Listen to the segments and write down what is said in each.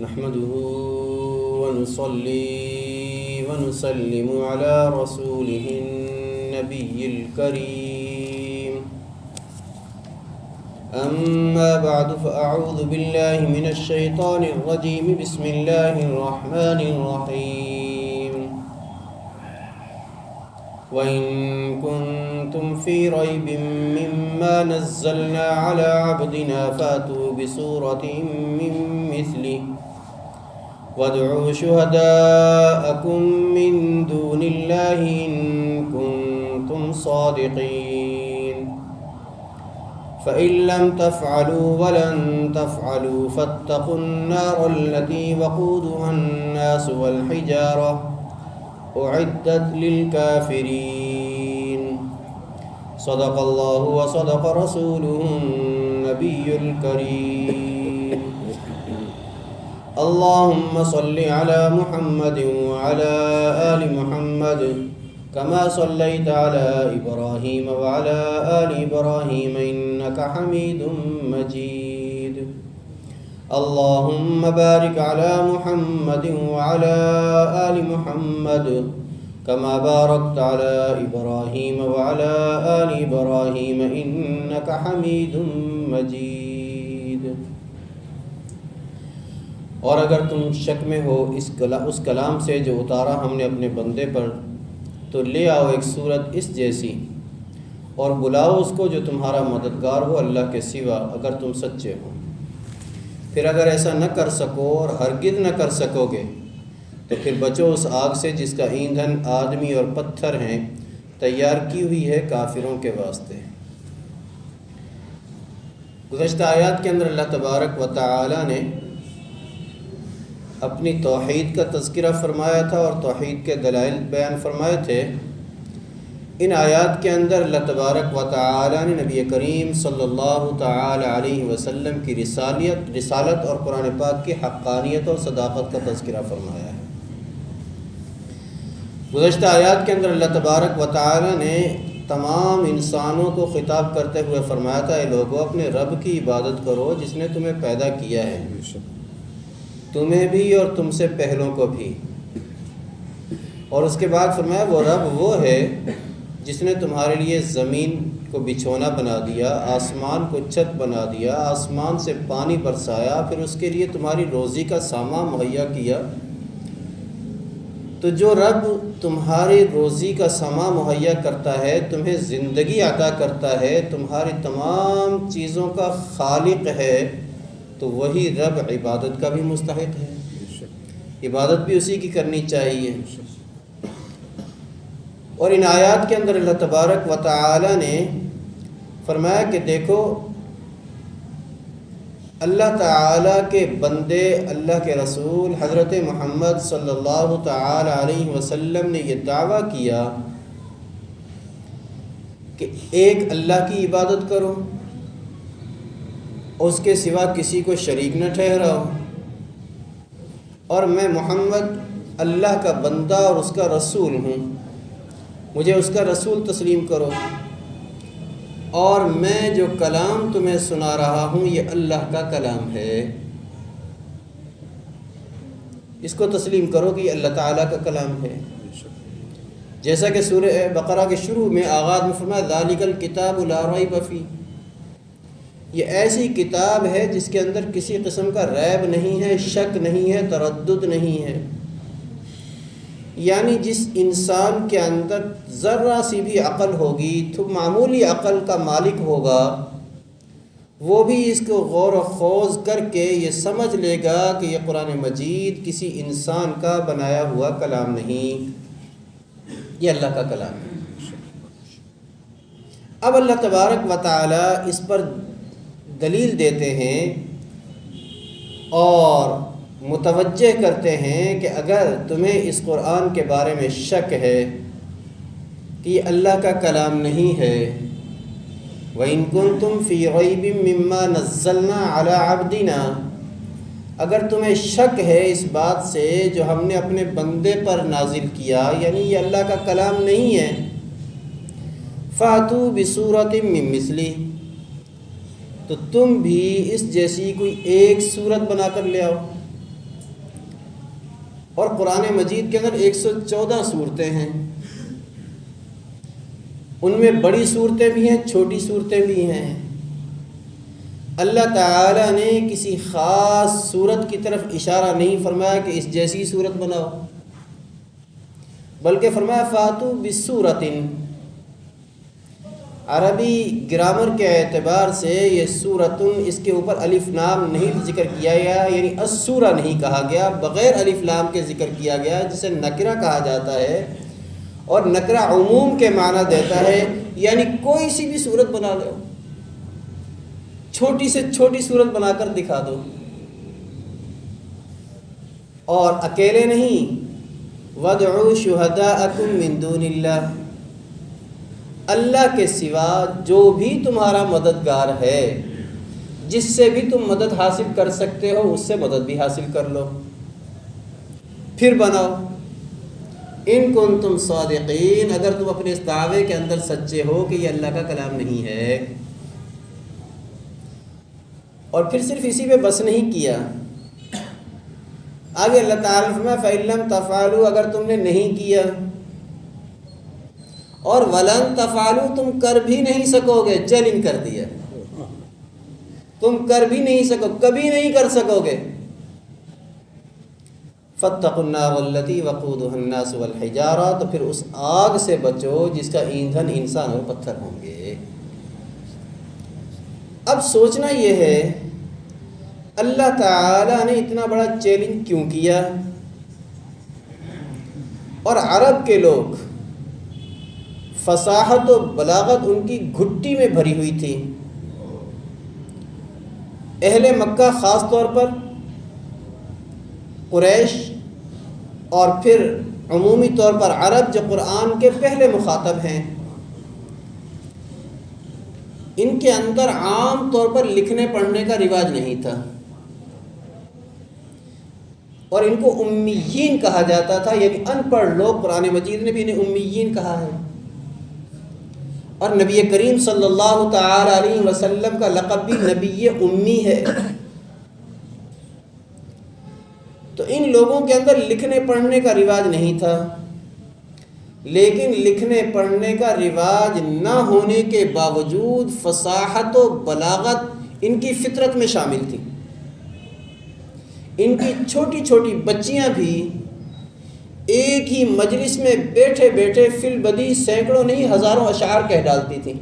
نحمده ونصلي ونسلم على رسوله النبي الكريم. أما بعد فأعوذ بالله من الشيطان الرجيم. بسم الله الرحمن الرحيم. وإن كنتم في ريب مما نزلنا على عبدنا فأتوا بسورة من مثله وادعوا شهداءكم من دون الله إن كنتم صادقين. فإن لم تفعلوا ولن تفعلوا فاتقوا النار التي وقودها الناس والحجارة أعدت للكافرين. صدق الله وصدق رسوله النبي الكريم. اللهم صل على محمد وعلى آل محمد كما صليت على إبراهيم وعلى آل إبراهيم إنك حميد مجيد. اللهم بارك على محمد وعلى آل محمد كما باركت على إبراهيم وعلى آل إبراهيم إنك حميد مجيد. اور اگر تم شک میں ہو اس کلام سے جو اتارا ہم نے اپنے بندے پر، تو لے آؤ ایک صورت اس جیسی اور بلاؤ اس کو جو تمہارا مددگار ہو اللہ کے سوا، اگر تم سچے ہو. پھر اگر ایسا نہ کر سکو اور ہرگز نہ کر سکو گے تو پھر بچو اس آگ سے جس کا ایندھن آدمی اور پتھر ہیں، تیار کی ہوئی ہے کافروں کے واسطے. گزشتہ آیات کے اندر اللہ تبارک و تعالی نے اپنی توحید کا تذکرہ فرمایا تھا اور توحید کے دلائل بیان فرمائے تھے. ان آیات کے اندر اللہ تبارک و تعالی نے نبی کریم صلی اللہ تعالی علیہ وسلم کی رسالت اور قرآن پاک کی حقانیت اور صداقت کا تذکرہ فرمایا ہے. گزشتہ آیات کے اندر اللہ تبارک و تعالی نے تمام انسانوں کو خطاب کرتے ہوئے فرمایا تھا، اے لوگو اپنے رب کی عبادت کرو جس نے تمہیں پیدا کیا ہے، تمہیں بھی اور تم سے پہلوں کو بھی. اور اس کے بعد فرمایا وہ رب وہ ہے جس نے تمہارے لیے زمین کو بچھونا بنا دیا، آسمان کو چھت بنا دیا، آسمان سے پانی برسایا، پھر اس کے لیے تمہاری روزی کا سامان مہیا کیا. تو جو رب تمہاری روزی کا سامان مہیا کرتا ہے، تمہیں زندگی عطا کرتا ہے، تمہاری تمام چیزوں کا خالق ہے، تو وہی رب عبادت کا بھی مستحق ہے. عبادت بھی اسی کی کرنی چاہیے. اور ان آیات کے اندر اللہ تبارک و تعالی نے فرمایا کہ دیکھو اللہ تعالی کے بندے، اللہ کے رسول حضرت محمد صلی اللہ تعالی علیہ وسلم نے یہ دعویٰ کیا کہ ایک اللہ کی عبادت کرو، اس کے سوا کسی کو شریک نہ ٹھہراؤ، اور میں محمد اللہ کا بندہ اور اس کا رسول ہوں، مجھے اس کا رسول تسلیم کرو، اور میں جو کلام تمہیں سنا رہا ہوں یہ اللہ کا کلام ہے، اس کو تسلیم کرو کہ یہ اللہ تعالیٰ کا کلام ہے. جیسا کہ سورہ بقرہ کے شروع میں آغاز میں فرمایا ذالک الکتاب لا ریب فیہ، یہ ایسی کتاب ہے جس کے اندر کسی قسم کا ریب نہیں ہے، شک نہیں ہے، تردد نہیں ہے. یعنی جس انسان کے اندر ذرہ سی بھی عقل ہوگی تو معمولی عقل کا مالک ہوگا، وہ بھی اس کو غور و خوض کر کے یہ سمجھ لے گا کہ یہ قرآن مجید کسی انسان کا بنایا ہوا کلام نہیں، یہ اللہ کا کلام ہے. اب اللہ تبارک و تعالی اس پر دلیل دیتے ہیں اور متوجہ کرتے ہیں کہ اگر تمہیں اس قرآن کے بارے میں شک ہے کہ یہ اللہ کا کلام نہیں ہے، وَإِن كُنتُمْ فِي رَيْبٍ مِّمَّا نَزَّلْنَا عَلَىٰ عَبْدِنَا، اگر تمہیں شک ہے اس بات سے جو ہم نے اپنے بندے پر نازل کیا، یعنی یہ اللہ کا کلام نہیں ہے، فَأْتُوا بِسُورَةٍ مِّن مِّثْلِهِ، تو تم بھی اس جیسی کوئی ایک صورت بنا کر لے آؤ. اور قرآن مجید کے اندر 114 صورتیں ہیں، ان میں بڑی صورتیں بھی ہیں، چھوٹی صورتیں بھی ہیں۔ اللہ تعالیٰ نے کسی خاص صورت کی طرف اشارہ نہیں فرمایا کہ اس جیسی صورت بناؤ، بلکہ فرمایا فاتو بسورۃ۔ عربی گرامر کے اعتبار سے یہ سورتن، اس کے اوپر الف لام نہیں ذکر کیا گیا، یعنی السورہ نہیں کہا گیا، بغیر الف لام کے ذکر کیا گیا، جسے نکرہ کہا جاتا ہے، اور نکرہ عموم کے معنی دیتا ہے، یعنی کوئی سی بھی صورت بنا لو، چھوٹی سے چھوٹی صورت بنا کر دکھا دو، اور اکیلے نہیں، وَادْعُوا شُهَدَاءَكُم مِّن دُونِ اللَّهِ، اللہ کے سوا جو بھی تمہارا مددگار ہے، جس سے بھی تم مدد حاصل کر سکتے ہو، اس سے مدد بھی حاصل کر لو، پھر بناؤ۔ ان کنتم صادقین، اگر تم اپنے اس دعوے کے اندر سچے ہو کہ یہ اللہ کا کلام نہیں ہے۔ اور پھر صرف اسی پہ بس نہیں کیا، آگے اللہ تعالیٰ فرمایا فَإِن لَّمْ تَفْعَلُوا، اگر تم نے نہیں کیا، اور وَلَن تَفْعَلُوا، تم کر بھی نہیں سکو گے، چیلنج کر دیا، تم کر بھی نہیں سکو، کبھی نہیں کر سکو گے، فَاتَّقُوا النَّارَ الَّتِي وَقُودُهَا النَّاسُ وَالْحِجَارَةُ، تو پھر اس آگ سے بچو جس کا ایندھن انسان اور پتھر ہوں گے۔ اب سوچنا یہ ہے اللہ تعالیٰ نے اتنا بڑا چیلنج کیوں کیا، اور عرب کے لوگ فصاحت و بلاغت ان کی گھٹی میں بھری ہوئی تھی۔ اہل مکہ خاص طور پر، قریش، اور پھر عمومی طور پر عرب جو قرآن کے پہلے مخاطب ہیں، ان کے اندر عام طور پر لکھنے پڑھنے کا رواج نہیں تھا، اور ان کو امیین کہا جاتا تھا، یعنی ان پڑھ لوگ۔ قرآن مجید نے بھی انہیں امیین کہا ہے، اور نبی کریم صلی اللہ تعالی علیہ وسلم کا لقب بھی نبی امی ہے۔ تو ان لوگوں کے اندر لکھنے پڑھنے کا رواج نہیں تھا، لیکن لکھنے پڑھنے کا رواج نہ ہونے کے باوجود فصاحت و بلاغت ان کی فطرت میں شامل تھی۔ ان کی چھوٹی چھوٹی بچیاں بھی ایک ہی مجلس میں بیٹھے بیٹھے فی البدی سینکڑوں نہیں ہزاروں اشعار کہہ ڈالتی تھیں۔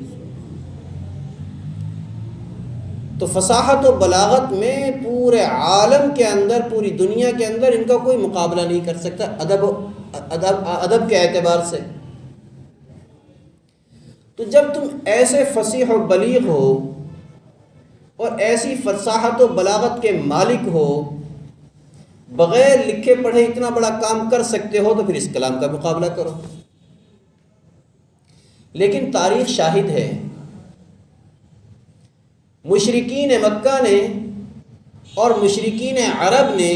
تو فصاحت و بلاغت میں پورے عالم کے اندر، پوری دنیا کے اندر ان کا کوئی مقابلہ نہیں کر سکتا ادب کے اعتبار سے۔ تو جب تم ایسے فصیح و بلیغ ہو اور ایسی فصاحت و بلاغت کے مالک ہو، بغیر لکھے پڑھے اتنا بڑا کام کر سکتے ہو، تو پھر اس کلام کا مقابلہ کرو۔ لیکن تاریخ شاہد ہے، مشرکین مکہ نے اور مشرکین عرب نے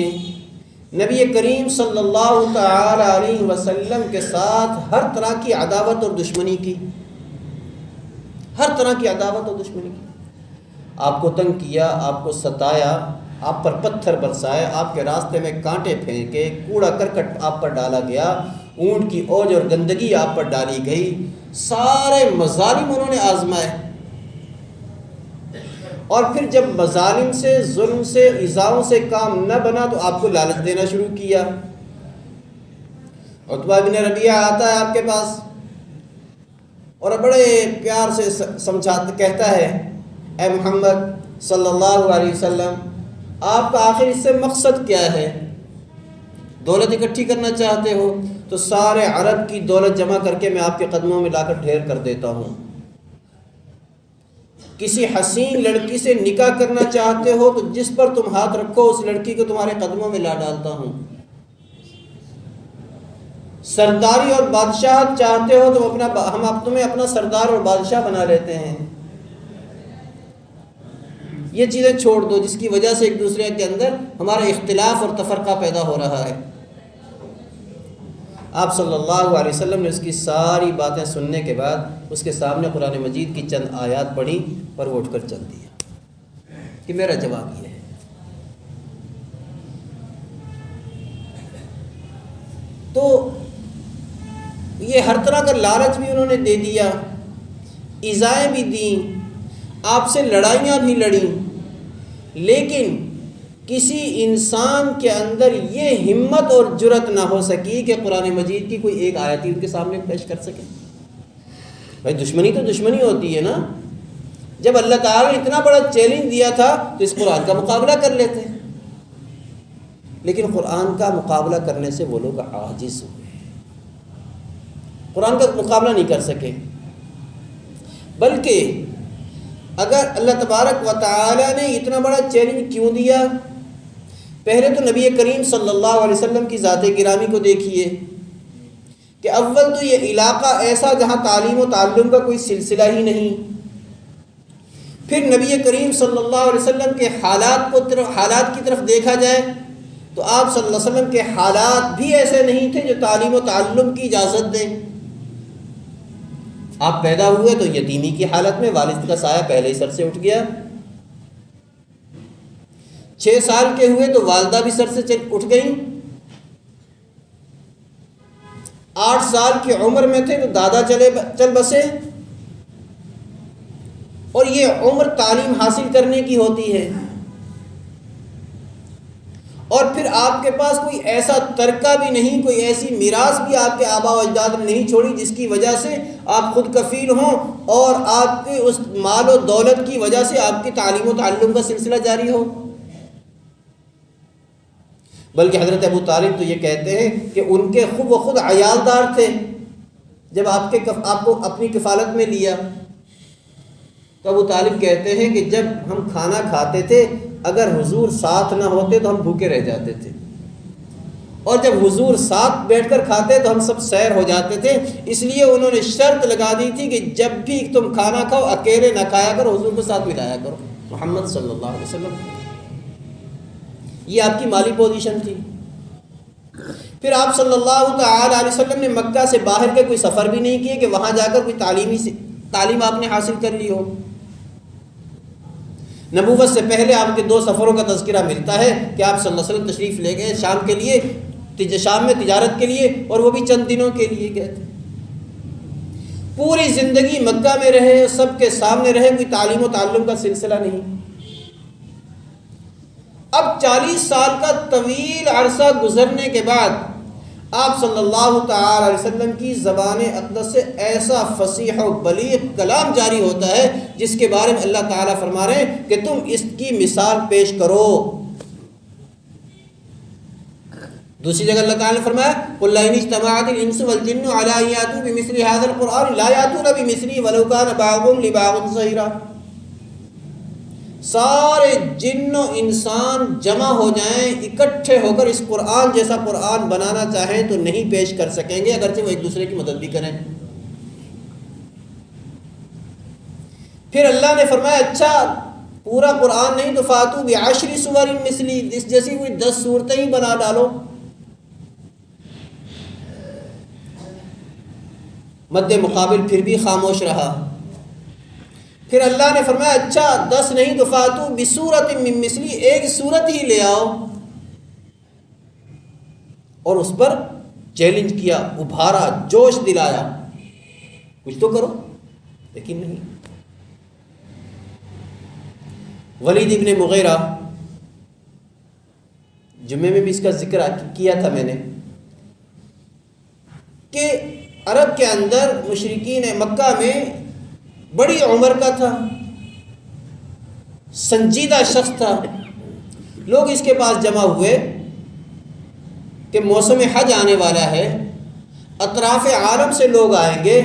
نبی کریم صلی اللہ تعالی علیہ وسلم کے ساتھ ہر طرح کی عداوت اور دشمنی کی، ہر طرح کی عداوت اور دشمنی کی۔ آپ کو تنگ کیا، آپ کو ستایا، آپ پر پتھر برسائے، آپ کے راستے میں کانٹے پھینکے، کوڑا کرکٹ آپ پر ڈالا گیا، اونٹ کی اوج اور گندگی آپ پر ڈالی گئی، سارے مظالم انہوں نے آزمائے۔ اور پھر جب مظالم سے، ظلم سے، ایذاؤں سے کام نہ بنا تو آپ کو لالچ دینا شروع کیا۔ عتبہ بن ربیعہ آتا ہے آپ کے پاس اور بڑے پیار سے سمجھاتا، کہتا ہے اے محمد صلی اللہ علیہ وسلم، آپ کا آخر اس سے مقصد کیا ہے؟ دولت اکٹھی کرنا چاہتے ہو تو سارے عرب کی دولت جمع کر کے میں آپ کے قدموں میں لا کر ڈھیر کر دیتا ہوں۔ کسی حسین لڑکی سے نکاح کرنا چاہتے ہو تو جس پر تم ہاتھ رکھو اس لڑکی کو تمہارے قدموں میں لا ڈالتا ہوں۔ سرداری اور بادشاہت چاہتے ہو تو ہم تمہیں اپنا سردار اور بادشاہ بنا لیتے ہیں۔ یہ چیزیں چھوڑ دو جس کی وجہ سے ایک دوسرے کے اندر ہمارا اختلاف اور تفرقہ پیدا ہو رہا ہے۔ آپ صلی اللہ علیہ وسلم نے اس کی ساری باتیں سننے کے بعد اس کے سامنے قرآن مجید کی چند آیات پڑھی اور وہ اٹھ کر چل دیا کہ میرا جواب یہ ہے۔ تو یہ ہر طرح کا لالچ بھی انہوں نے دے دیا، ایذائیں بھی دیں، آپ سے لڑائیاں بھی لڑیں، لیکن کسی انسان کے اندر یہ ہمت اور جرأت نہ ہو سکی کہ قرآن مجید کی کوئی ایک آیت ہی ان کے سامنے پیش کر سکے۔ بھائی دشمنی تو دشمنی ہوتی ہے نا، جب اللہ تعالیٰ نے اتنا بڑا چیلنج دیا تھا تو اس قرآن کا مقابلہ کر لیتے، لیکن قرآن کا مقابلہ کرنے سے وہ لوگ عاجز ہوئے، قرآن کا مقابلہ نہیں کر سکے۔ بلکہ اگر اللہ تبارک و تعالیٰ نے اتنا بڑا چیلنج کیوں دیا، پہلے تو نبی کریم صلی اللہ علیہ وسلم کی ذات گرامی کو دیکھیے کہ اول تو یہ علاقہ ایسا جہاں تعلیم و تعلم کا کوئی سلسلہ ہی نہیں، پھر نبی کریم صلی اللہ علیہ وسلم کے حالات کی طرف دیکھا جائے تو آپ صلی اللہ علیہ وسلم کے حالات بھی ایسے نہیں تھے جو تعلیم و تعلم کی اجازت دیں۔ آپ پیدا ہوئے تو یتیمی کی حالت میں، والد کا سایہ پہلے ہی سر سے اٹھ گیا، 6 سال کے ہوئے تو والدہ بھی سر سے اٹھ گئیں، 8 سال کی عمر میں تھے تو دادا چل بسے، اور یہ عمر تعلیم حاصل کرنے کی ہوتی ہے۔ اور پھر آپ کے پاس کوئی ایسا ترکہ بھی نہیں، کوئی ایسی میراث بھی آپ کے آباء و اجداد نے نہیں چھوڑی جس کی وجہ سے آپ خود کفیل ہوں اور آپ کے اس مال و دولت کی وجہ سے آپ کی تعلیم و تعلم کا سلسلہ جاری ہو۔ بلکہ حضرت ابو طالب تو یہ کہتے ہیں کہ ان کے خود عیالدار تھے، جب آپ کو اپنی کفالت میں لیا تو ابو طالب کہتے ہیں کہ جب ہم کھانا کھاتے تھے اگر حضور ساتھ نہ ہوتے تو ہم بھوکے رہ جاتے تھے، اور جب حضور ساتھ بیٹھ کر کھاتے تو ہم سب سیر ہو جاتے تھے، اس لیے انہوں نے شرط لگا دی تھی کہ جب بھی تم کھانا کھاؤ اکیلے نہ کھایا کرو، حضور کو ساتھ ملایا کرو، محمد صلی اللہ علیہ وسلم۔ یہ آپ کی مالی پوزیشن تھی۔ پھر آپ صلی اللہ تعالی علیہ وسلم نے مکہ سے باہر کے کوئی سفر بھی نہیں کیے کہ وہاں جا کر کوئی تعلیم آپ نے حاصل کر لی ہو۔ نبوت سے پہلے آپ کے 2 سفروں کا تذکرہ ملتا ہے کہ آپ صلی اللہ علیہ وسلم تشریف لے گئے شام کے لیے، شام میں تجارت کے لیے، اور وہ بھی چند دنوں کے لیے گئے تھے۔ پوری زندگی مکہ میں رہے، سب کے سامنے رہے، کوئی تعلیم و تعلم کا سلسلہ نہیں۔ اب 40 سال کا طویل عرصہ گزرنے کے بعد آپ صلی اللہ تعالی علیہ وسلم کی زبان اقدس سے ایسا فصیح و بلیغ کلام جاری ہوتا ہے جس کے بارے میں اللہ تعالیٰ فرما رہے ہیں کہ تم اس کی مثال پیش کرو۔ دوسری جگہ اللہ تعالیٰ نے فرمایا قُلْ لَئِنِ اجْتَمَعَتِ الْإِنسُ وَالْجِنُّ عَلَىٰ أَن يَأْتُوا بِمِثْلِ هَٰذَا الْقُرْآنِ لَا يَأْتُونَ بِمِثْلِهِ وَلَوْ كَانَ بَعْضُهُمْ لِبَعْضٍ ظَهِيرًا۔ سارے جن و انسان جمع ہو جائیں، اکٹھے ہو کر اس قرآن جیسا قرآن بنانا چاہیں تو نہیں پیش کر سکیں گے، اگرچہ وہ ایک دوسرے کی مدد بھی کریں۔ پھر اللہ نے فرمایا اچھا پورا قرآن نہیں تو فاتو بعشر سور مثلی، جیسی کوئی 10 صورتیں ہی بنا ڈالو۔ مد مقابل پھر بھی خاموش رہا۔ پھر اللہ نے فرمایا اچھا 10 نہیں تو فاتو بسورۃ من مثلی، ایک صورت ہی لے آؤ، اور اس پر چیلنج کیا، ابھارا، جوش دلایا، کچھ تو کرو، لیکن نہیں۔ ولید ابن مغیرہ، جمعے میں بھی اس کا ذکر کیا تھا میں نے، کہ عرب کے اندر مشرکین مکہ میں بڑی عمر کا تھا، سنجیدہ شخص تھا۔ لوگ اس کے پاس جمع ہوئے کہ موسم حج آنے والا ہے، اطراف عالم سے لوگ آئیں گے،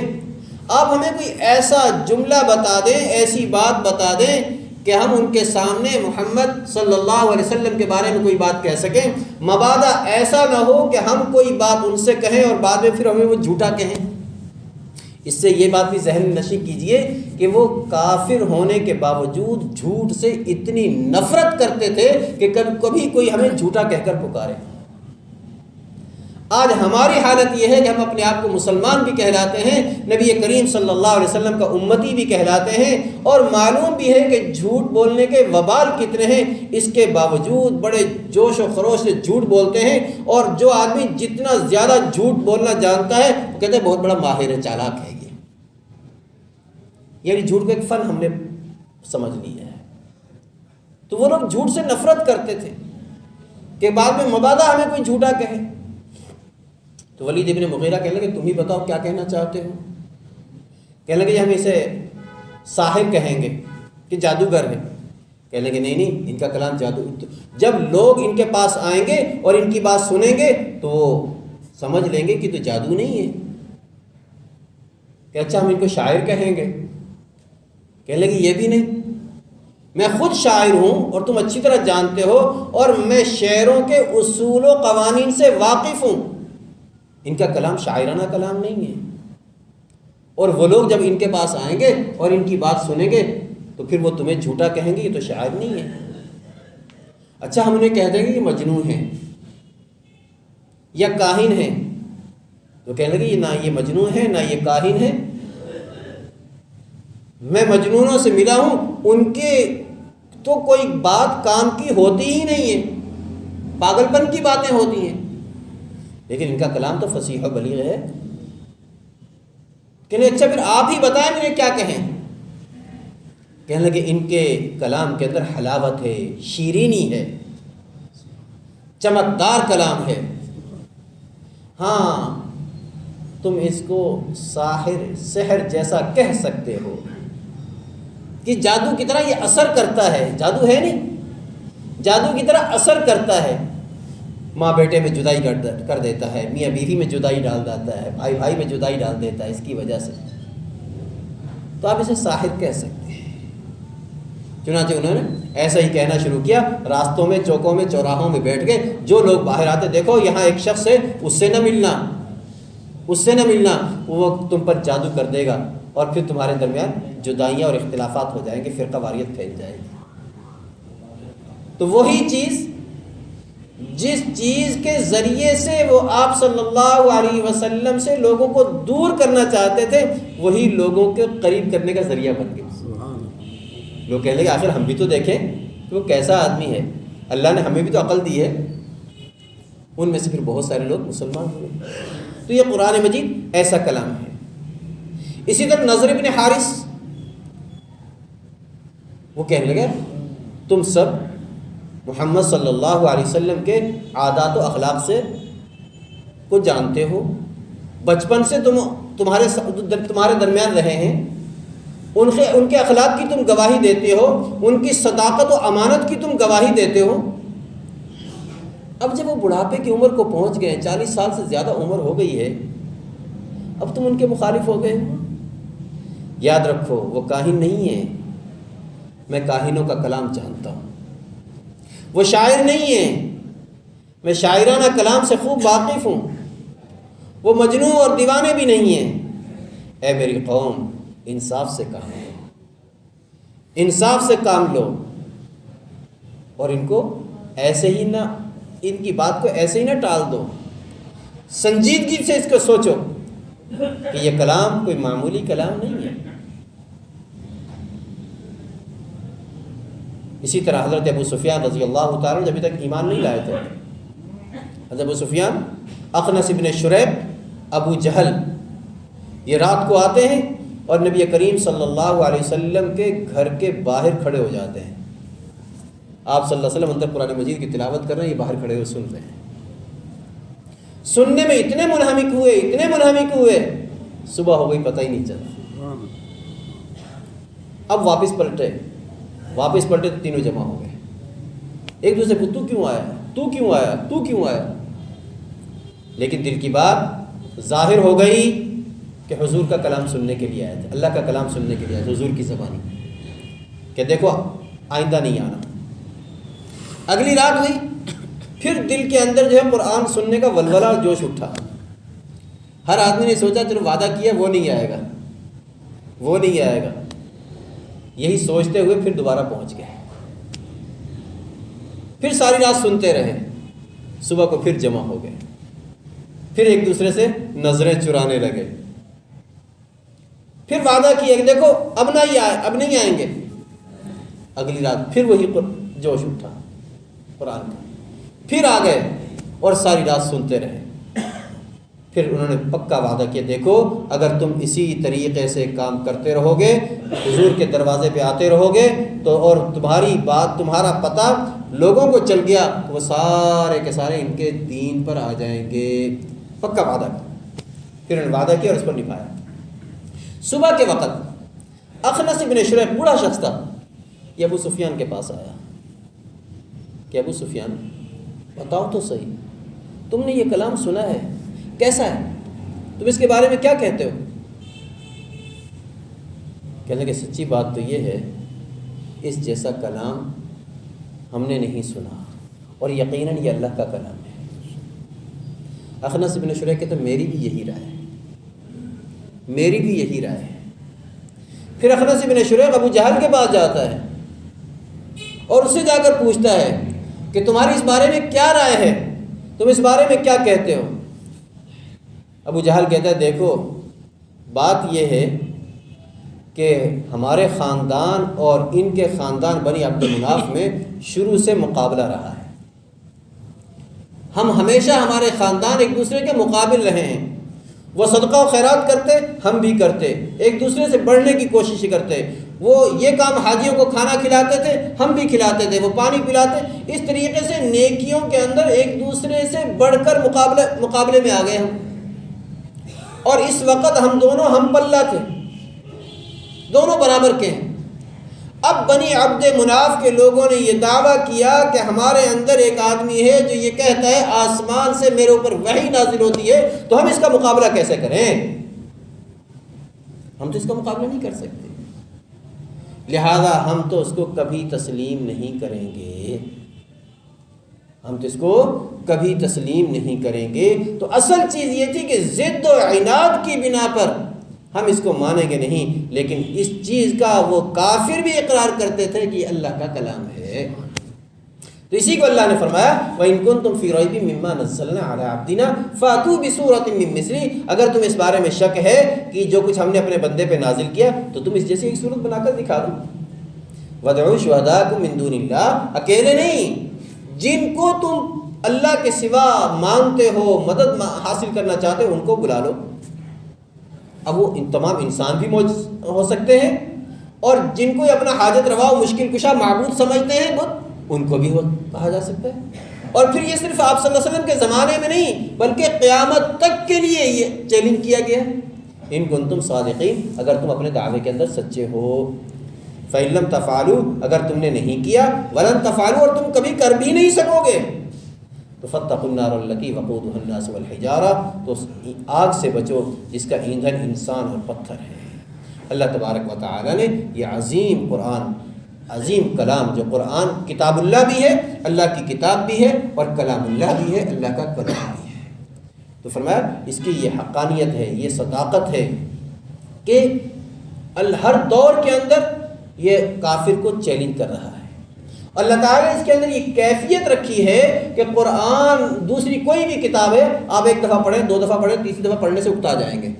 آپ ہمیں کوئی ایسا جملہ بتا دیں، ایسی بات بتا دیں کہ ہم ان کے سامنے محمد صلی اللہ علیہ وسلم کے بارے میں کوئی بات کہہ سکیں، مبادا ایسا نہ ہو کہ ہم کوئی بات ان سے کہیں اور بعد میں پھر ہمیں وہ جھوٹا کہیں۔ اس سے یہ بات بھی ذہن میں نشی کیجئے کہ وہ کافر ہونے کے باوجود جھوٹ سے اتنی نفرت کرتے تھے کہ کبھی کوئی ہمیں جھوٹا کہہ کر پکارے۔ آج ہماری حالت یہ ہے کہ ہم اپنے آپ کو مسلمان بھی کہلاتے ہیں، نبی کریم صلی اللہ علیہ وسلم کا امتی بھی کہلاتے ہیں، اور معلوم بھی ہے کہ جھوٹ بولنے کے وبال کتنے ہیں، اس کے باوجود بڑے جوش و خروش سے جھوٹ بولتے ہیں، اور جو آدمی جتنا زیادہ جھوٹ بولنا جانتا ہے وہ کہتے ہیں بہت بڑا ماہر ہے، چالاک ہے یہ، یعنی جھوٹ کو ایک فن ہم نے سمجھ لیا ہے۔ تو وہ لوگ جھوٹ سے نفرت کرتے تھے کہ بعد میں مبادا ہمیں کوئی جھوٹا کہے، تو ولید ابن مغیرہ کہنے لگے تم ہی بتاؤ کیا کہنا چاہتے ہو؟ کہنے لگے ہم اسے ساحر کہیں گے کہ جادوگر ہے۔ کہنے لگے نہیں، ان کا کلام جادو، جب لوگ ان کے پاس آئیں گے اور ان کی بات سنیں گے تو وہ سمجھ لیں گے کہ تو جادو نہیں ہے، کہ اچھا ہم ان کو شاعر کہیں گے۔ کہنے لگے یہ بھی نہیں، میں خود شاعر ہوں اور تم اچھی طرح جانتے ہو، اور میں شعروں کے اصول و قوانین سے واقف ہوں، ان کا کلام شاعرانہ کلام نہیں ہے، اور وہ لوگ جب ان کے پاس آئیں گے اور ان کی بات سنیں گے تو پھر وہ تمہیں جھوٹا کہیں گے یہ تو شاعر نہیں ہے۔ اچھا ہم انہیں کہہ دیں گے یہ مجنون ہے یا کاہن ہے، تو کہنے لگے نہ یہ مجنون ہے نہ یہ کاہن ہے، میں مجنونوں سے ملا ہوں، ان کے تو کوئی بات کام کی ہوتی ہی نہیں ہے، پاگل پن کی باتیں ہوتی ہیں، لیکن ان کا کلام تو فصیح و بلیغ ہے۔ کہنے اچھا پھر آپ ہی بتائیں مجھے کیا کہیں؟ کہنے لگے ان کے کلام کے اندر حلاوت ہے، شیرینی ہے، چمکدار کلام ہے، ہاں تم اس کو سحر جیسا کہہ سکتے ہو کہ جادو کی طرح یہ اثر کرتا ہے، جادو ہے نہیں، جادو کی طرح اثر کرتا ہے، ماں بیٹے میں جدائی کر دیتا ہے، میاں بیوی میں جدائی ڈال دیتا ہے، بھائی بھائی میں جدائی ڈال دیتا ہے اس کی وجہ سے، تو آپ اسے ساحر کہہ سکتے ہیں۔ چنانچہ انہوں نے ایسا ہی کہنا شروع کیا، راستوں میں، چوکوں میں، چوراہوں میں بیٹھ گئے، جو لوگ باہر آتے دیکھو یہاں ایک شخص ہے، اس سے نہ ملنا، اس سے نہ ملنا، وہ تم پر جادو کر دے گا، اور پھر تمہارے درمیان جدائیاں اور اختلافات ہو جائیں گے، فرقہ واریت پھیل جائے گی۔ تو وہی چیز جس چیز کے ذریعے سے وہ آپ صلی اللہ علیہ وسلم سے لوگوں کو دور کرنا چاہتے تھے، وہی لوگوں کے قریب کرنے کا ذریعہ بن گئے۔ لوگ کہنے لگے آخر ہم بھی تو دیکھیں کہ وہ کیسا آدمی ہے، اللہ نے ہمیں بھی تو عقل دی ہے۔ ان میں سے پھر بہت سارے لوگ مسلمان ہوئے۔ تو یہ قرآن مجید ایسا کلام ہے۔ اسی طرح نضر بن حارث وہ کہنے لگے تم سب محمد صلی اللہ علیہ وسلم کے عادات و اخلاق سے کو جانتے ہو، بچپن سے تمہارے درمیان رہے ہیں، ان کے اخلاق کی تم گواہی دیتے ہو، ان کی صداقت و امانت کی تم گواہی دیتے ہو۔ اب جب وہ بڑھاپے کی عمر کو پہنچ گئے، 40 سال سے زیادہ عمر ہو گئی ہے، اب تم ان کے مخالف ہو گئے۔ یاد رکھو وہ کاہن نہیں ہے، میں کاہنوں کا کلام جانتا ہوں، وہ شاعر نہیں ہے، میں شاعرانہ کلام سے خوب واقف ہوں، وہ مجنون اور دیوانے بھی نہیں ہیں۔ اے میری قوم انصاف سے کام لو، انصاف سے کام لو، اور ان کو ایسے ہی نہ، ان کی بات کو ایسے ہی نہ ٹال دو، سنجیدگی سے اس کو سوچو کہ یہ کلام کوئی معمولی کلام نہیں ہے۔ اسی طرح حضرت ابو سفیان رضی اللہ تعالیٰ جب تک ایمان نہیں لائے تھے، حضرت ابو سفیان، اخنس بن شریب، ابو جہل، یہ رات کو آتے ہیں اور نبی کریم صلی اللہ علیہ وسلم کے گھر کے باہر کھڑے ہو جاتے ہیں۔ آپ صلی اللہ علیہ وسلم اندر قرآن مجید کی تلاوت کر رہے ہیں، یہ باہر کھڑے ہوئے سن رہے ہیں۔ سننے میں اتنے منہمک ہوئے، صبح ہو گئی پتہ ہی نہیں چلا۔ اب واپس پلٹے تو تینوں جمع ہو گئے، ایک دوسرے کو تو کیوں آیا، لیکن دل کی بات ظاہر ہو گئی کہ حضور کا کلام سننے کے لیے آئے تھے، اللہ کا کلام سننے کے لیے آئے تھے، حضور کی زبانی، کہ دیکھو آئندہ نہیں آنا۔ اگلی رات ہوئی، پھر دل کے اندر جو ہے قرآن سننے کا ولولہ اور جوش اٹھا۔ ہر آدمی نے سوچا چلو وعدہ کیا وہ نہیں آئے گا، یہی سوچتے ہوئے پھر دوبارہ پہنچ گئے، پھر ساری رات سنتے رہے، صبح کو پھر جمع ہو گئے۔ پھر ایک دوسرے سے نظریں چرانے لگے، پھر وعدہ کیا کہ دیکھو اب نہیں آئیں گے، اگلی رات پھر وہی جوش اٹھا قرآن کا، پھر آ گئے اور ساری رات سنتے رہے۔ پھر انہوں نے پکا وعدہ کیا دیکھو اگر تم اسی طریقے سے کام کرتے رہو گے، حضور کے دروازے پہ آتے رہو گے تو، اور تمہاری بات تمہارا پتہ لوگوں کو چل گیا تو وہ سارے کے سارے ان کے دین پر آ جائیں گے۔ پکا وعدہ کیا، پھر انہوں نے وعدہ کیا اور اس پر نبھایا۔ صبح کے وقت اخنس بن شریح بوڑھا شخص تھا، یہ ابو سفیان کے پاس آیا کہ ابو سفیان بتاؤ تو صحیح، تم نے یہ کلام سنا ہے، کیسا ہے، تم اس کے بارے میں کیا کہتے ہو؟ کہنے کہ سچی بات تو یہ ہے اس جیسا کلام ہم نے نہیں سنا اور یقیناً یہ اللہ کا کلام ہے۔ اخنس بن شریح کہتے میری بھی یہی رائے ہے، میری بھی یہی رائے ہے۔ پھر اخنس بن شریح ابو جہل کے پاس جاتا ہے اور اس سے جا کر پوچھتا ہے کہ تمہاری اس بارے میں کیا رائے ہے، تم اس بارے میں کیا کہتے ہو؟ ابو جہل کہتا ہے دیکھو بات یہ ہے کہ ہمارے خاندان اور ان کے خاندان بنی عبد مناف میں شروع سے مقابلہ رہا ہے، ہم ہمیشہ ہمارے خاندان ایک دوسرے کے مقابل رہے ہیں، وہ صدقہ و خیرات کرتے ہم بھی کرتے، ایک دوسرے سے بڑھنے کی کوشش کرتے، وہ یہ کام حاجیوں کو کھانا کھلاتے تھے ہم بھی کھلاتے تھے، وہ پانی پلاتے، اس طریقے سے نیکیوں کے اندر ایک دوسرے سے بڑھ کر مقابلے میں آ گئے ہم، اور اس وقت ہم دونوں ہم پلہ تھے، دونوں برابر کے ہیں۔ اب بنی عبد مناف کے لوگوں نے یہ دعویٰ کیا کہ ہمارے اندر ایک آدمی ہے جو یہ کہتا ہے آسمان سے میرے اوپر وحی نازل ہوتی ہے، تو ہم اس کا مقابلہ کیسے کریں؟ ہم تو اس کا مقابلہ نہیں کر سکتے، لہذا ہم تو اس کو کبھی تسلیم نہیں کریں گے، ہم تو اس کو کبھی تسلیم نہیں کریں گے۔ تو اصل چیز یہ تھی کہ ضد و عناد کی بنا پر ہم اس کو مانیں گے نہیں، لیکن اس چیز کا وہ کافر بھی اقرار کرتے تھے کہ یہ اللہ کا کلام ہے۔ تو اسی کو اللہ نے فرمایا وَإِن كُنتُمْ فِي رَيْبٍ مِّمَّا نَزَّلْنَا عَلَىٰ عَبْدِنَا فَأْتُوا بِسُورَةٍ مِّن مِّثْلِهِ، اگر تم اس بارے میں شک ہے کہ جو کچھ ہم نے اپنے بندے پہ نازل کیا تو تم اس جیسی ایک صورت بنا کر دکھا دو۔ وَادْعُوا شُهَدَاءَكُم مِّن دُونِ اللَّهِ، اکیلے نہیں، جن کو تم اللہ کے سوا مانتے ہو، مدد حاصل کرنا چاہتے ہو، ان کو بلا لو۔ اب وہ تمام انسان بھی موجود ہو سکتے ہیں، اور جن کو اپنا حاجت روا و مشکل کشا معبود سمجھتے ہیں بت، ان کو بھی کہا جا سکتا ہے۔ اور پھر یہ صرف آپ صلی اللہ علیہ وسلم کے زمانے میں نہیں بلکہ قیامت تک کے لیے یہ چیلنج کیا گیا ہے، ان کنتم صادقین، اگر تم اپنے دعوے کے اندر سچے ہو۔ فَإِن لَّمْ تَفْعَلُوا، اگر تم نے نہیں کیا، وَلَن تَفْعَلُوا، اور تم کبھی کر بھی نہیں سکو گے، تو فَاتَّقُوا النَّارَ الَّتِي وَقُودُهَا النَّاسُ وَالْحِجَارَةُ، تو آگ سے بچو جس کا ایندھن انسان اور پتھر ہے۔ اللہ تبارک و تعالی نے یہ عظیم قرآن، عظیم کلام، جو قرآن کتاب اللہ بھی ہے، اللہ کی کتاب بھی ہے، اور کلام اللہ بھی ہے، اللہ کا کلام بھی ہے، تو فرمایا اس کی یہ حقانیت ہے، یہ صداقت ہے کہ ہر دور کے اندر یہ کافر کو چیلنج کر رہا ہے۔ اللہ تعالیٰ نے اس کے اندر یہ کیفیت رکھی ہے کہ قرآن دوسری کوئی بھی کتاب ہے، آپ ایک دفعہ پڑھیں، دو دفعہ پڑھیں، تیسری دفعہ پڑھنے سے اکتا جائیں گے،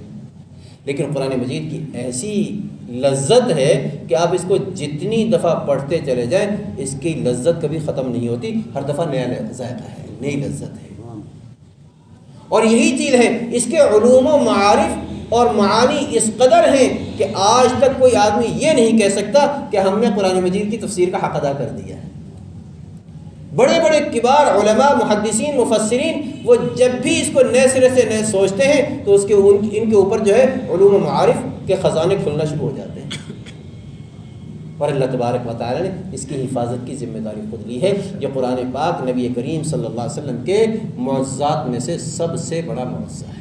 لیکن قرآن مجید کی ایسی لذت ہے کہ آپ اس کو جتنی دفعہ پڑھتے چلے جائیں اس کی لذت کبھی ختم نہیں ہوتی، ہر دفعہ نیا ذائقہ ہے، نئی لذت ہے۔ اور یہی چیز ہے، اس کے علوم و معارف اور معانی اس قدر ہیں کہ آج تک کوئی آدمی یہ نہیں کہہ سکتا کہ ہم نے قرآن مجید کی تفسیر کا حق ادا کر دیا ہے۔ بڑے بڑے کبار علماء، محدثین، مفسرین، وہ جب بھی اس کو نئے سرے سے نئے سوچتے ہیں تو اس کے ان کے اوپر جو ہے علوم و معارف کے خزانے کھلنا شروع ہو جاتے ہیں، اور اللہ تبارک و تعالی نے اس کی حفاظت کی ذمہ داری خود لی ہے۔ یہ قرآن پاک نبی کریم صلی اللہ علیہ وسلم کے معجزات میں سے سب سے بڑا معجزہ ہے۔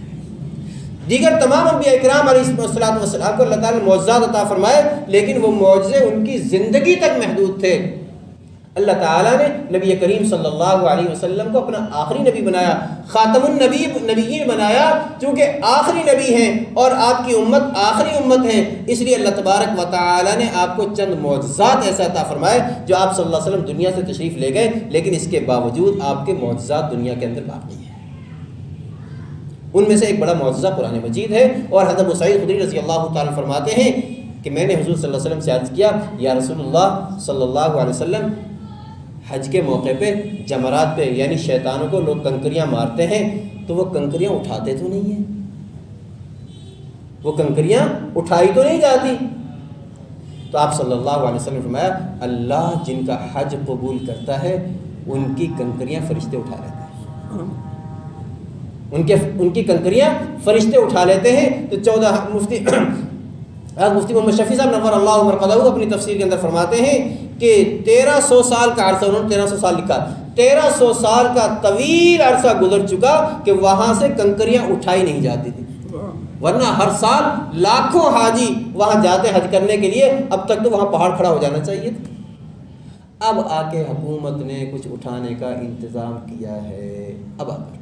دیگر تمام انبیاء اکرام علیہ السلام کو اللہ تعالیٰ نے معجزات عطا فرمائے، لیکن وہ معجزے ان کی زندگی تک محدود تھے۔ اللہ تعالیٰ نے نبی کریم صلی اللہ علیہ وسلم کو اپنا آخری نبی بنایا، خاتم النبیین بنایا، چونکہ آخری نبی ہیں اور آپ کی امت آخری امت ہے، اس لیے اللہ تبارک و تعالیٰ نے آپ کو چند معجزات ایسا عطا فرمائے جو آپ صلی اللہ علیہ وسلم دنیا سے تشریف لے گئے، لیکن اس کے باوجود آپ کے معجزات دنیا کے اندر باقی ہیں۔ ان میں سے ایک بڑا معجزہ قرآن مجید ہے. اور حضرت ابو سعید خدری رضی اللہ تعالیٰ فرماتے ہیں کہ میں نے حضور صلی اللہ علیہ وسلم سے عرض کیا یا رسول اللہ صلی اللہ علیہ وسلم حج کے موقع پہ جمرات پہ یعنی شیطانوں کو لوگ کنکریاں مارتے ہیں تو وہ کنکریاں اٹھاتے تو نہیں ہیں, وہ کنکریاں اٹھائی تو نہیں جاتی. تو آپ صلی اللہ علیہ وسلم نے فرمایا اللہ جن کا حج قبول کرتا ہے ان کی کنکریاں فرشتے اٹھا لیتے ہیں, ان کی کنکریاں فرشتے اٹھا لیتے ہیں. تو 14 مفتی محمد شفیع صاحب نور اللہ مرقدہ اپنی تفسیر کے اندر فرماتے ہیں کہ 1300 سال کا عرصہ, انہوں نے 1300 سال لکھا, 1300 سال کا طویل عرصہ گزر چکا کہ وہاں سے کنکریاں اٹھائی نہیں جاتی تھی, ورنہ ہر سال لاکھوں حاجی وہاں جاتے حج کرنے کے لیے, اب تک تو وہاں پہاڑ کھڑا ہو جانا چاہیے تھا. اب آ کے حکومت نے کچھ اٹھانے کا انتظام کیا ہے, اب آ کر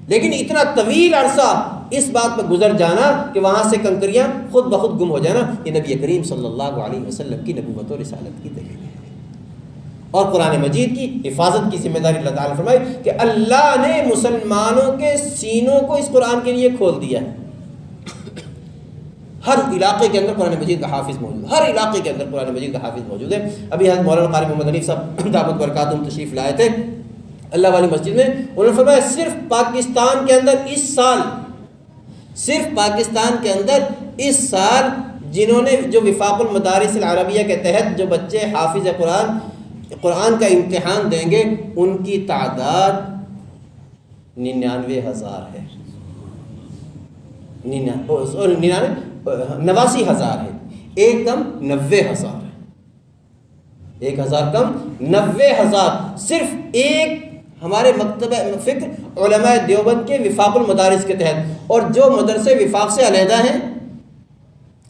لیکن اتنا طویل عرصہ اس بات پر گزر جانا کہ وہاں سے کنکریاں خود بخود گم ہو جانا, یہ نبی کریم صلی اللہ علیہ وسلم کی نبوت و رسالت کی دلیل ہے. اور قرآن مجید کی حفاظت کی ذمہ داری اللہ تعالیٰ فرمائی کہ اللہ نے مسلمانوں کے سینوں کو اس قرآن کے لیے کھول دیا ہے. ہر علاقے کے اندر قرآن مجید کا حافظ موجود ہے, ہر علاقے کے اندر قرآن مجید کا حافظ موجود ہے. ابھی حضرت مولانا قاری محمد حنیف صاحب دعوت برکاتہم تشریف لائے تھے اللہ والی مسجد میں. انہوں نے فرمایا صرف پاکستان کے اندر اس سال, صرف پاکستان کے اندر اس سال جنہوں نے جو وفاق المدارس العربیہ کے تحت جو بچے حافظ قرآن کا امتحان دیں گے ان کی تعداد 99,000 ہے, 89,000 ہے, ایک کم 90,000 ہے, 1,000 کم 90,000 صرف ایک ہمارے مکتبہ فکر علماء دیوبند کے وفاق المدارس کے تحت. اور جو مدرسے وفاق سے علیحدہ ہیں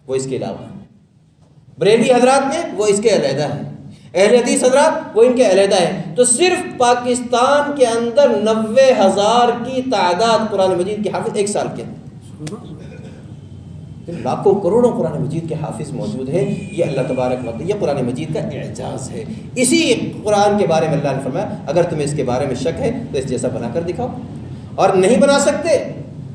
وہ اس کے علاوہ ہیں, بریلوی حضرات میں وہ اس کے علیحدہ ہیں, اہل حدیث حضرات وہ ان کے علیحدہ ہیں. تو صرف پاکستان کے اندر 90,000 کی تعداد قرآن مجید کے حافظ ایک سال کے اندر, لاکھوں کروڑوں قرآن مجید کے حافظ موجود ہیں. یہ اللہ تبارک و تعالی, یہ قرآن مجید کا اعجاز ہے. اسی قرآن کے بارے میں اللہ نے فرمایا اگر تمہیں اس کے بارے میں شک ہے تو اس جیسا بنا کر دکھاؤ, اور نہیں بنا سکتے,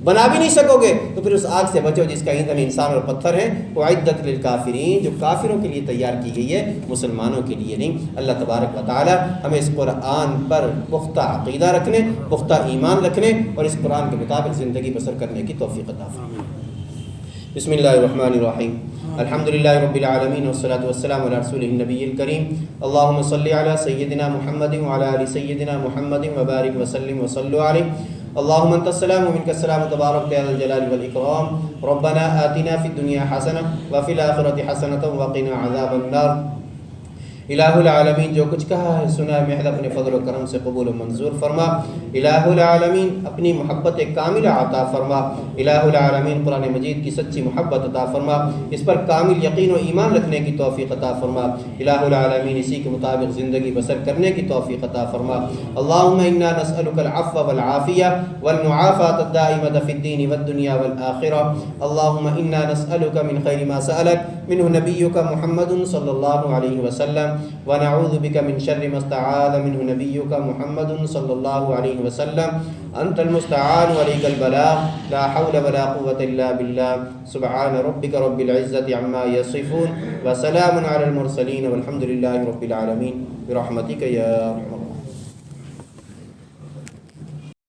بنا بھی نہیں سکو گے تو پھر اس آگ سے بچو جس کا ایندھن انسان اور پتھر ہے. اعدت للکافرین, جو کافروں کے لیے تیار کی گئی ہے, مسلمانوں کے لیے نہیں. اللہ تبارک و تعالی ہمیں اس قرآن پر پختہ عقیدہ رکھنے, پختہ ایمان رکھنے اور اس قرآن کے مطابق زندگی بسر کرنے کی توفیق عطا فرمائے. بسم اللہ الرحمن الرحیم. الحمد للہ رب العالمین والصلاة والسلام علی رسولہ النبی الکریم. اللہم صلی علی سیدنا محمد وعلی آل سیدنا محمد وبارک وسلم وصلوا علیہ. اللہم انت السلام ومنک السلام تبارک یا ذا الجلال والاکرام. ربنا آتنا فی الدنیا حسنہ وفی الآخرۃ حسنۃ وقنا عذاب النار. الہ العالمین جو کچھ کہا ہے سنا ہے محض اپنے فضل و کرم سے قبول و منظور فرما. الہ العالمین اپنی محبت کاملہ عطا فرما. الہ العالمین قرآن مجید کی سچی محبت عطا فرما, اس پر کامل یقین و ایمان رکھنے کی توفیق عطا فرما. الہ العالمین اسی کے مطابق زندگی بسر کرنے کی توفیق عطا فرما. اللہم انا نسألک العفو والعافیہ والمعافاة الدائمة فی الدین والدنیا والآخرہ. اللہم انا نسألک من خیر ما سألک منہ نبیک محمد صلی اللہ علیہ وسلم ونعوذ بك من شر ما استعاذ منه نبيك محمد صلى الله عليه وسلم. أنت المستعان وعليك البلاغ, لا حول ولا قوة إلا بالله. سبحان ربك رب العزة عما يصفون وسلام على المرسلين والحمد لله رب العالمين برحمتك يا أرحم الراحمين.